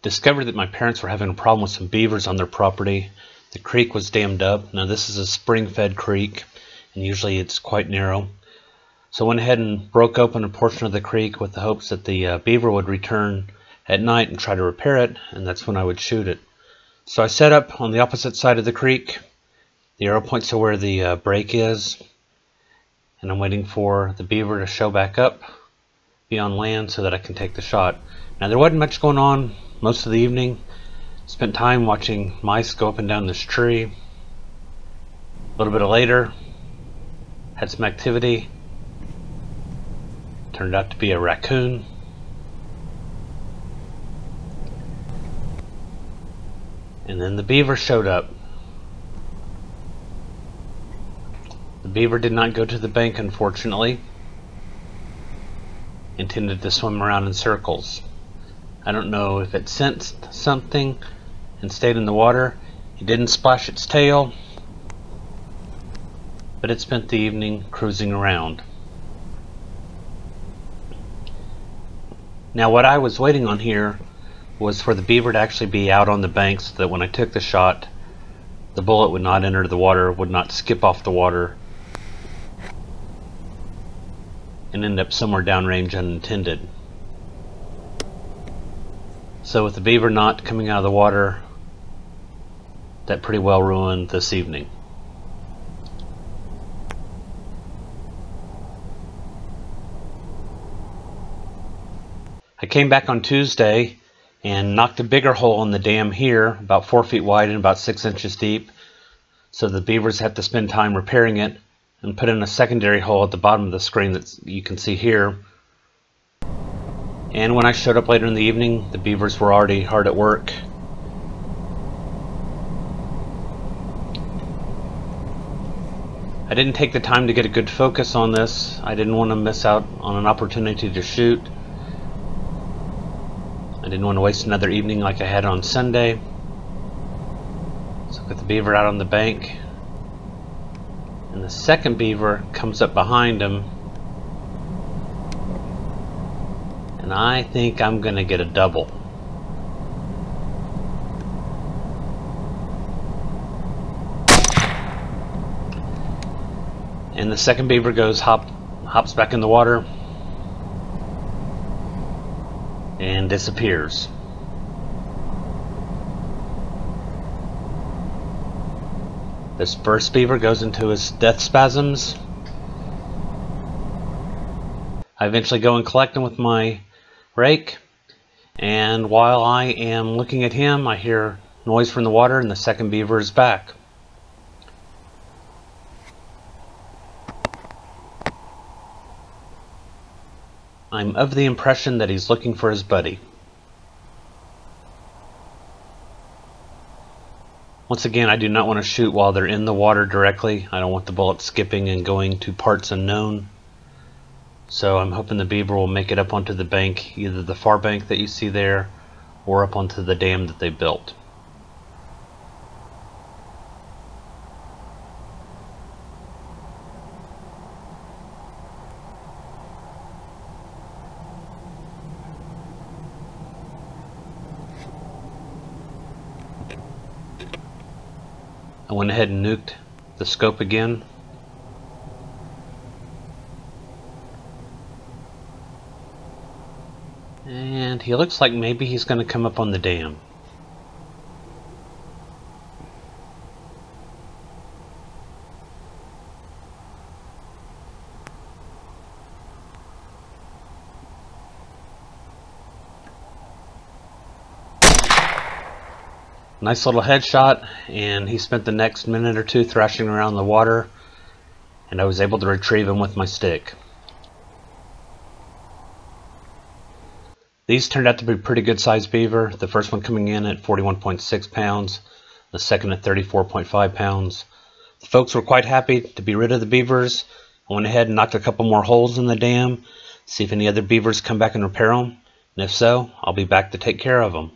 discovered that my parents were having a problem with some beavers on their property. The creek was dammed up. Now this is a spring-fed creek, and usually it's quite narrow. So I went ahead and broke open a portion of the creek with the hopes that the beaver would return at night and try to repair it, and that's when I would shoot it. So I set up on the opposite side of the creek. The arrow points to where the break is, and I'm waiting for the beaver to show back up, be on land so that I can take the shot. Now there wasn't much going on most of the evening. Spent time watching mice go up and down this tree. A little bit later, had some activity. Turned out to be a raccoon. And then the beaver showed up. The beaver did not go to the bank, unfortunately. Intended to swim around in circles. I don't know if it sensed something and stayed in the water. It didn't splash its tail, but it spent the evening cruising around. Now what I was waiting on here was for the beaver to actually be out on the bank so that when I took the shot, the bullet would not enter the water, would not skip off the water, and end up somewhere downrange unintended. So with the beaver not coming out of the water, that pretty well ruined this evening. I came back on Tuesday and knocked a bigger hole in the dam here, about 4 feet wide and about 6 inches deep, so the beavers have to spend time repairing it, and put in a secondary hole at the bottom of the screen that you can see here. And when I showed up later in the evening, the beavers were already hard at work. I didn't take the time to get a good focus on this. I didn't want to miss out on an opportunity to shoot. I didn't want to waste another evening like I had on Sunday. So I got the beaver out on the bank, and the second beaver comes up behind him, and I think I'm gonna get a double. And the second beaver hops back in the water and disappears. This first beaver goes into his death spasms. I eventually go and collect him with my rake, and while I am looking at him, I hear noise from the water, and the second beaver is back. I'm of the impression that he's looking for his buddy. Once again, I do not want to shoot while they're in the water directly. I don't want the bullet skipping and going to parts unknown. So I'm hoping the beaver will make it up onto the bank, either the far bank that you see there, or up onto the dam that they built. I went ahead and nuked the scope again. And he looks like maybe he's going to come up on the dam. Nice little headshot, and he spent the next minute or two thrashing around the water, and I was able to retrieve him with my stick. These turned out to be pretty good sized beaver, the first one coming in at 41.6 pounds, the second at 34.5 pounds. The folks were quite happy to be rid of the beavers. I went ahead and knocked a couple more holes in the dam, see if any other beavers come back and repair them, and if so, I'll be back to take care of them.